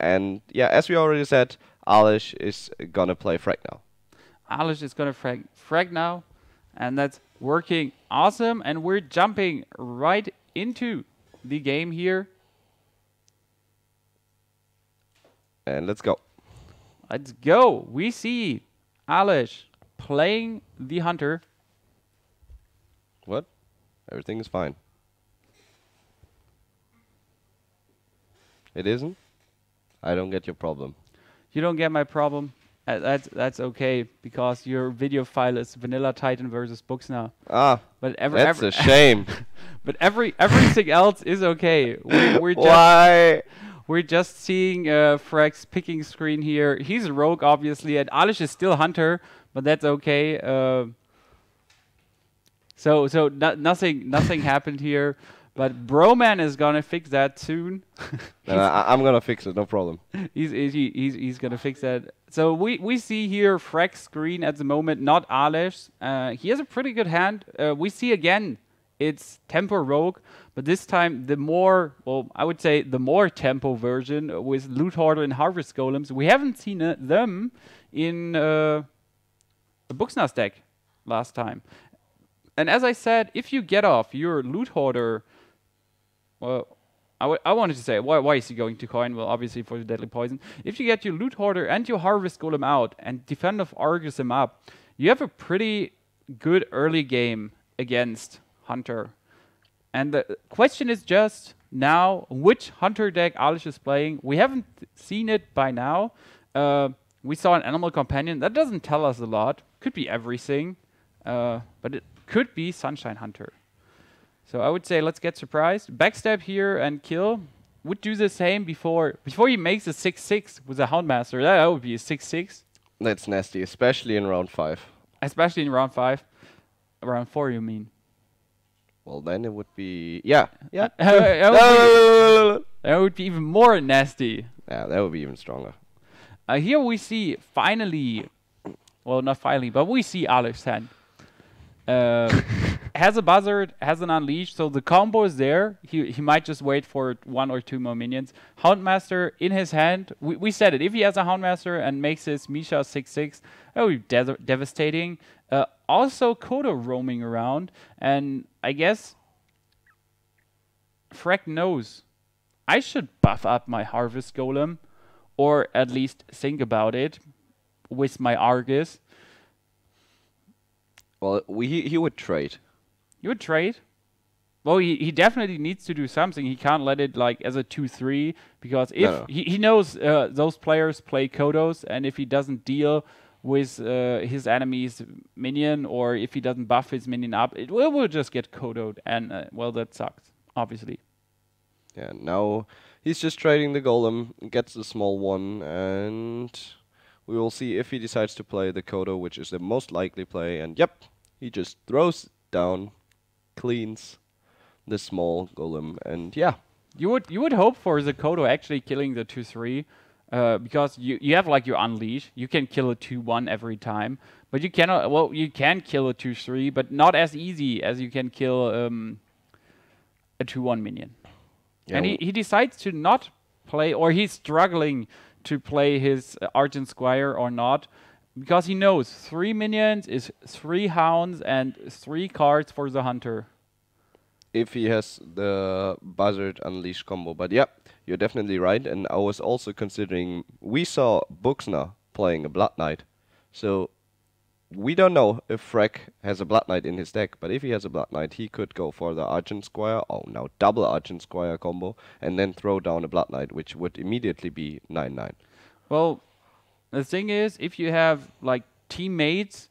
And yeah, as we already said, Alesh is gonna play Freck now. Alesh is gonna frag now, and that's working awesome. And we're jumping right into the game here. And let's go. Let's go. We see Alesh playing the hunter. What? Everything is fine. It isn't? I don't get your problem. You don't get my problem. That's okay, because your video file is Vanilla Titan versus Books now. Ah, but that's a shame. But everything else is okay. We're just seeing Freck's picking screen here. He's a rogue, obviously, and Alesh is still hunter, but that's okay. So nothing happened here. But Broman is gonna fix that soon. I'm gonna fix it, no problem. He's gonna fix that. So we see here Freck's screen at the moment, not Alesh. He has a pretty good hand. We see again it's tempo rogue, but this time the more, well, I would say the more tempo version with loot hoarder and harvest golems. We haven't seen them in the Buxna's deck last time. And as I said, if you get off your loot hoarder, well, I wanted to say, why is he going to coin? Well, obviously for the deadly poison. If you get your loot hoarder and your harvest golem out and defend of Argus him up, you have a pretty good early game against hunter. And the question is just now which hunter deck Alesh is playing. We haven't seen it by now. We saw an animal companion. That doesn't tell us a lot. Could be everything, but it could be Sunshine Hunter. So I would say let's get surprised. Backstab here and kill. Would do the same before he makes a 6-6 with a Houndmaster. That would be a 6-6. That's nasty, especially in round 5. Especially in round 5. Round 4, you mean? Well, then it would be... Yeah. That would be even more nasty. Yeah, that would be even stronger. Here we see finally... Well, not finally, but we see Alesh's hand. Has a buzzard, has an unleash, so the combo is there. He might just wait for 1 or 2 more minions. Houndmaster in his hand. We said it. If he has a Houndmaster and makes his Misha 6-6, that would be devastating. Also, Kodo roaming around, and I guess Freck knows I should buff up my Harvest Golem, or at least think about it with my Argus. Well, he would trade. You would trade? Well, he definitely needs to do something. He can't let it like as a 2-3, because if he knows those players play Kodos, and if he doesn't deal with his enemy's minion, or if he doesn't buff his minion up, it will just get Kodoed, and well, that sucks, obviously. Yeah, now he's just trading the golem, gets the small one, and we will see if he decides to play the Kodo, which is the most likely play, and yep, he just throws down, cleans the small golem, and yeah. You would hope for the Kodo actually killing the 2-3, because you have like your unleash. You can kill a 2-1 every time, but you cannot. Well, you can kill a 2-3, but not as easy as you can kill a 2-1 minion. Yeah, and he decides to not play, or he's struggling to play his Argent Squire or not, because he knows 3 minions is 3 hounds and 3 cards for the hunter. If he has the Buzzard Unleash combo. But yeah, you're definitely right. And I was also considering, we saw Buxna playing a Blood Knight. So we don't know if Freck has a Blood Knight in his deck. But if he has a Blood Knight, he could go for the Argent Squire. Oh, now double Argent Squire combo. And then throw down a Blood Knight, which would immediately be 9-9. Well, the thing is, if you have like teammates,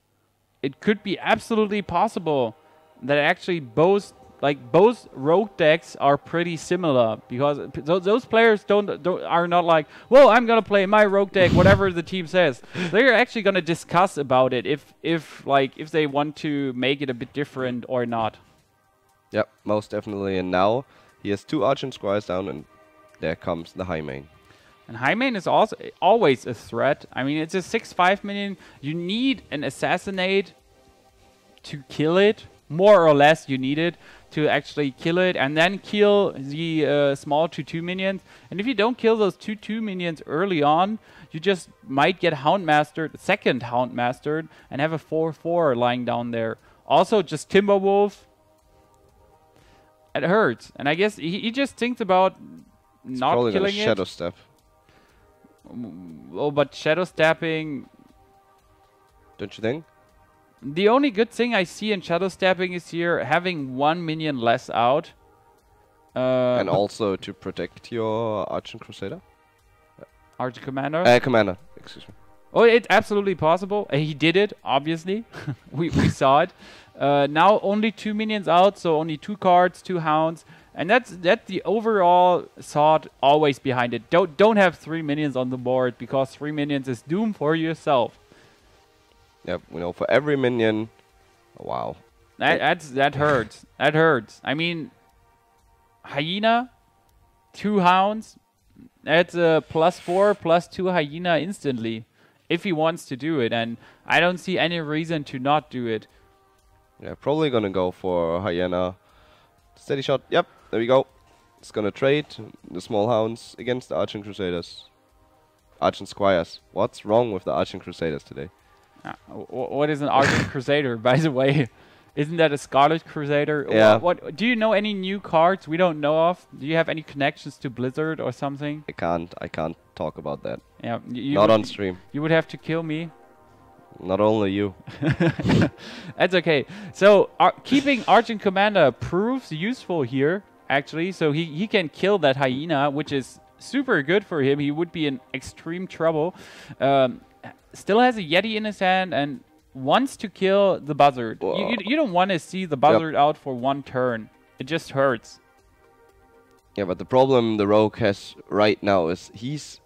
it could be absolutely possible that actually both rogue decks are pretty similar, because those players are not like, well, I'm gonna play my rogue deck whatever the team says. They're actually gonna discuss about it if they want to make it a bit different or not. Yep, most definitely. And now he has 2 Argent Squires down, and there comes the High Main. And High Main is also always a threat. I mean, it's a 6-5 minion. You need an Assassinate to kill it. More or less, you need it to actually kill it and then kill the small 2/2 minions. And if you don't kill those 2/2 minions early on, you just might get Houndmastered, second Houndmastered, and have a 4/4 lying down there. Also, just Timberwolf. It hurts. And I guess he just thinks about not killing it. Shadow Step. Oh, but Shadow Stepping... Don't you think? The only good thing I see in Shadow Stepping is here having one minion less out. And also to protect your Archon Crusader? Archon Commander? Commander, excuse me. Oh, it's absolutely possible. He did it, obviously. we saw it. Now only 2 minions out, so only 2 cards, 2 hounds. And that's the overall thought always behind it. Don't have 3 minions on the board, because 3 minions is doom for yourself. Yep, we know for every minion. Oh, wow. That hurts. That hurts. I mean, Hyena, 2 hounds. That's a +4, +2 Hyena instantly, if he wants to do it. And I don't see any reason to not do it. Yeah, probably gonna go for Hyena. Steady shot. Yep, there we go. It's gonna trade the small hounds against the Archon Crusaders. Archon Squires. What's wrong with the Archon Crusaders today? What is an Archon Crusader, by the way? Isn't that a Scarlet Crusader? Yeah. What do you know any new cards we don't know of? Do you have any connections to Blizzard or something? I can't talk about that. Yeah, not on stream. You would have to kill me. Not only you. That's okay. So keeping Archon Commander proves useful here, actually. So he can kill that Hyena, which is super good for him. He would be in extreme trouble. Still has a Yeti in his hand and wants to kill the Buzzard. You don't want to see the Buzzard out for 1 turn. It just hurts. Yeah, but the problem the Rogue has right now is he's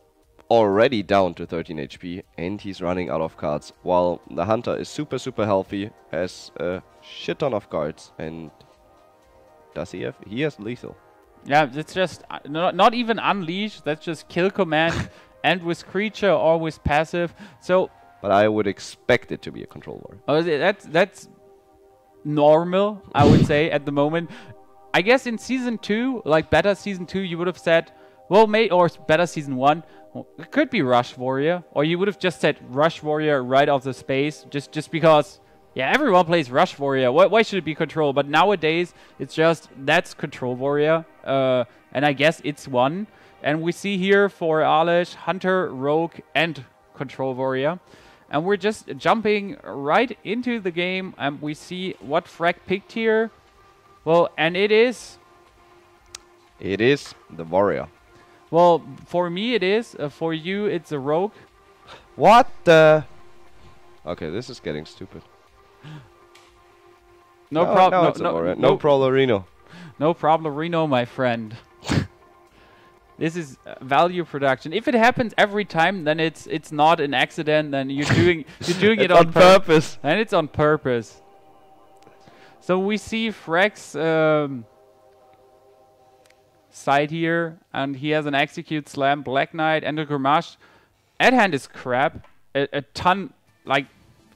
already down to 13 HP and he's running out of cards, while the Hunter is super healthy, has a shit ton of cards, and does he have? He has lethal. Yeah, that's just not even Unleash. That's just kill command and with creature or with passive. So, but I would expect it to be a control war. Oh, that's normal, I would say, at the moment. I guess in Season 2, like beta Season 2, you would have said, well, or beta Season 1, well, it could be Rush Warrior. Or you would have just said Rush Warrior right off the space, just because, yeah, everyone plays Rush Warrior. Why should it be Control? But nowadays, it's just, that's Control Warrior. And I guess it's one. And we see here for Alesh, Hunter, Rogue, and Control Warrior. And we're just jumping right into the game, and we see what Freck picked here. Well, and it is... It is the Warrior. Well, for me it is. For you, it's a Rogue. What the... Okay, this is getting stupid. No problem. No, it's a Warrior. No problem, Reno. No problem, Reno, my friend. This is value production. If it happens every time, then it's not an accident. Then you're doing it on purpose. And it's on purpose. So we see Freck's side here, and he has an Execute, Slam, Black Knight, and a Gamash. At hand is crap. A ton, like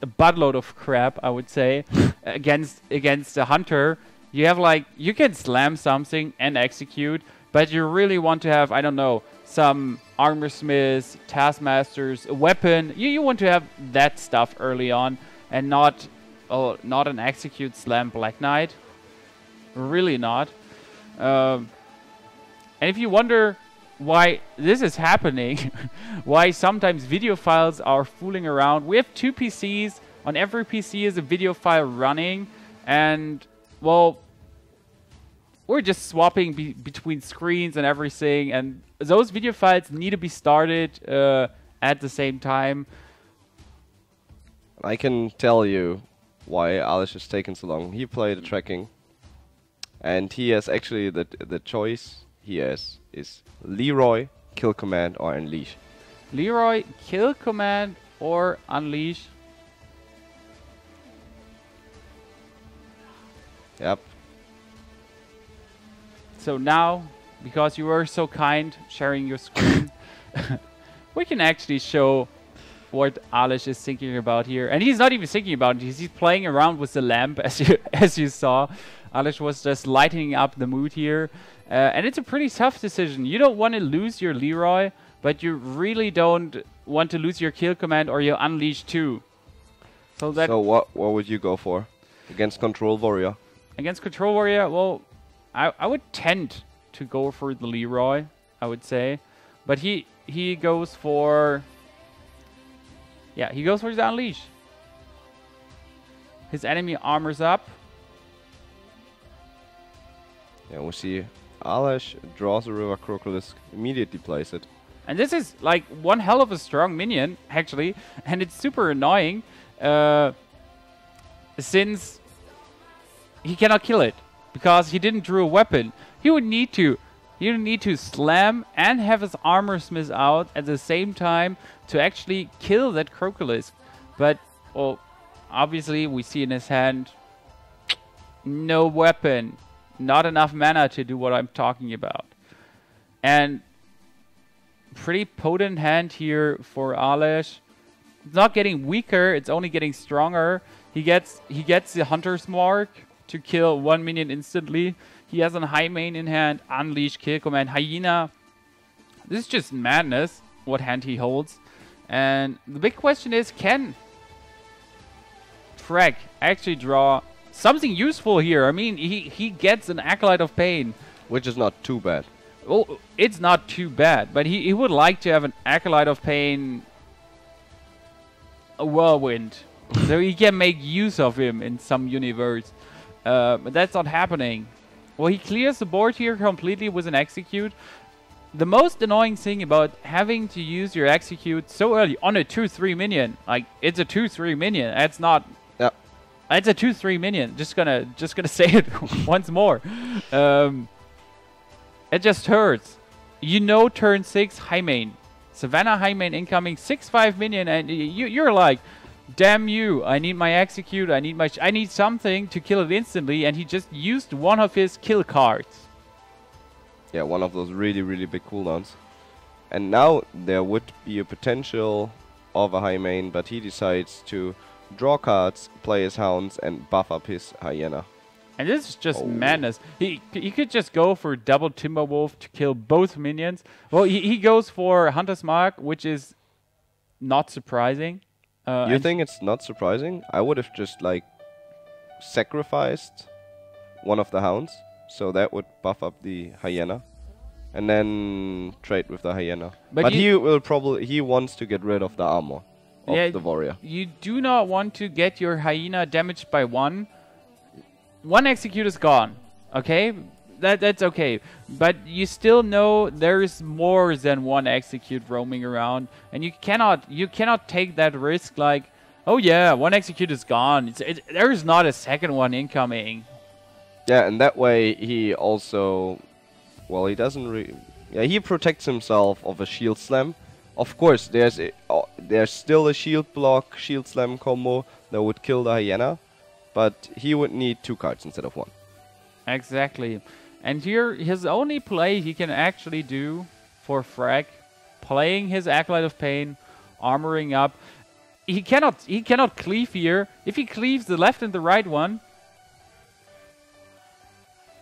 a buttload of crap, I would say, against the Hunter. You have you can slam something and execute. But you really want to have, I don't know, some Armor Smiths, Taskmasters, a weapon. You want to have that stuff early on, and not an Execute, Slam, Black Knight. Really not. And if you wonder why this is happening, why sometimes video files are fooling around, we have 2 PCs. On every PC is a video file running, and, well, we're just swapping between screens and everything, and those video files need to be started at the same time. I can tell you why Alesh has taken so long. He played the tracking, and he has actually the choice he has is Leroy, Kill Command, or Unleash. Leroy, Kill Command, or Unleash. Yep. So now, because you were so kind sharing your screen, we can actually show what Alesh is thinking about here. And he's not even thinking about it. He's playing around with the lamp, as you saw. Alesh was just lightening up the mood here. And it's a pretty tough decision. You don't want to lose your Leroy, but you really don't want to lose your kill command or your unleash too. So what would you go for against Control Warrior? Against Control Warrior, well, I would tend to go for the Leroy, I would say. But he goes for... Yeah, he goes for his Unleash. His enemy armors up. Yeah, we see Alesh draws a River Crocodile, immediately plays it. And this is like one hell of a strong minion, actually. And it's super annoying since he cannot kill it because he didn't draw a weapon. He would need to slam and have his armor smith out at the same time to actually kill that Crocodile. But, well, obviously we see in his hand no weapon, not enough mana to do what I'm talking about. And pretty potent hand here for Alesh. It's not getting weaker, it's only getting stronger. He gets the Hunter's Mark to kill one minion instantly. He has a high main in hand, Unleash, Kill Command, Hyena. This is just madness, what hand he holds. And the big question is, can Freck actually draw something useful here? I mean, he gets an Acolyte of Pain. Which is not too bad. Well, it's not too bad, but he would like to have an Acolyte of Pain, a Whirlwind. So he can make use of him in some universe. But that's not happening. Well, he clears the board here completely with an Execute. The most annoying thing about having to use your Execute so early on a 2-3 minion, like, it's a 2-3 minion. That's not... Yeah. It's a 2-3 minion. Just gonna say it once more. It just hurts. You know, turn 6, high main. Savannah high main incoming, 6-5 minion, and you're like, damn you, I need my Execute, I need something to kill it instantly, and he just used one of his kill cards. Yeah, one of those really, really big cooldowns. And now there would be a potential of a high main, but he decides to draw cards, play his hounds, and buff up his Hyena. And this is just madness. He could just go for double Timberwolf to kill both minions. Well, he goes for Hunter's Mark, which is not surprising. You think it's not surprising? I would have just, like, sacrificed one of the hounds, so that would buff up the Hyena, and then trade with the Hyena. But he wants to get rid of the armor of the warrior. You do not want to get your Hyena damaged by one. One Execute is gone, okay? That's okay. But you still know there is more than one Execute roaming around, and you cannot take that risk like, oh yeah, one Execute is gone. There is not a second one incoming. Yeah, and that way he also, well, he doesn't he protects himself of a shield slam. Of course, there's still a shield block, shield slam combo that would kill the Hyena, but he would need 2 cards instead of 1. Exactly. And here, his only play he can actually do for Freck, playing his Acolyte of Pain, armoring up. He cannot cleave here. If he cleaves the left and the right one,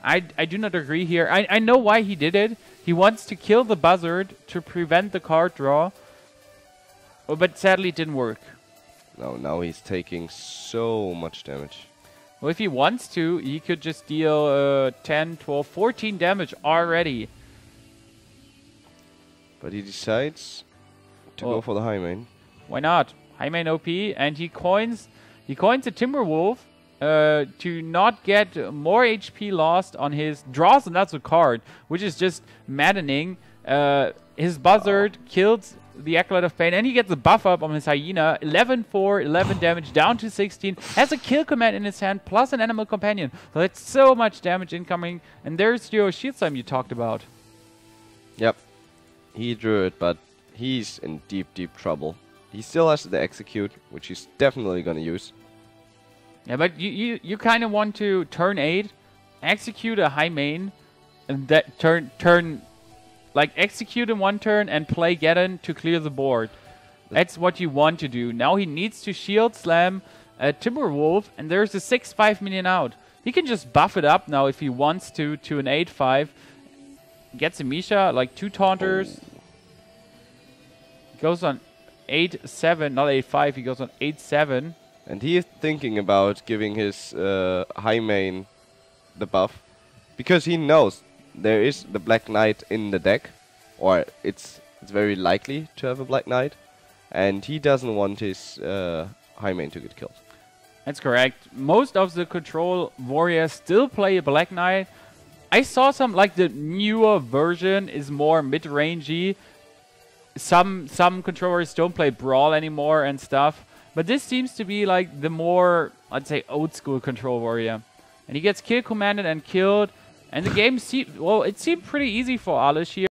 I do not agree here. I know why he did it. He wants to kill the Buzzard to prevent the card draw, but sadly it didn't work. No, now he's taking so much damage. Well, if he wants to, he could just deal 10, 12, 14 damage already. But he decides to go for the high main. Why not? High main OP, and he coins a Timberwolf to not get more HP lost on his draws another card, which is just maddening. His Buzzard killed the Acolyte of Pain, and he gets a buff up on his Hyena. 11-4, 11 damage, down to 16. Has a kill command in his hand, plus an animal companion. So that's so much damage incoming. And there's your shield slam you talked about. Yep. He drew it, but he's in deep, deep trouble. He still has the Execute, which he's definitely going to use. Yeah, but you kind of want to turn 8, execute a high main, and that turn like execute in one turn and play Geddon to clear the board. That's what you want to do. Now he needs to shield slam Timberwolf, and there's a 6-5 minion out. He can just buff it up now if he wants to an 8-5. Gets a Misha, like 2 taunters. Goes on 8-7, not 8-5, he goes on 8-7. And he is thinking about giving his high main the buff, because he knows there is the Black Knight in the deck, or it's very likely to have a Black Knight, and he doesn't want his high main to get killed. That's correct. Most of the control warriors still play a Black Knight. I saw some, like the newer version is more mid-rangey. Some controllers don't play Brawl anymore and stuff. But this seems to be like the more, I'd say, old school control warrior. And he gets kill commanded and killed. And the game seemed pretty easy for Alesh here.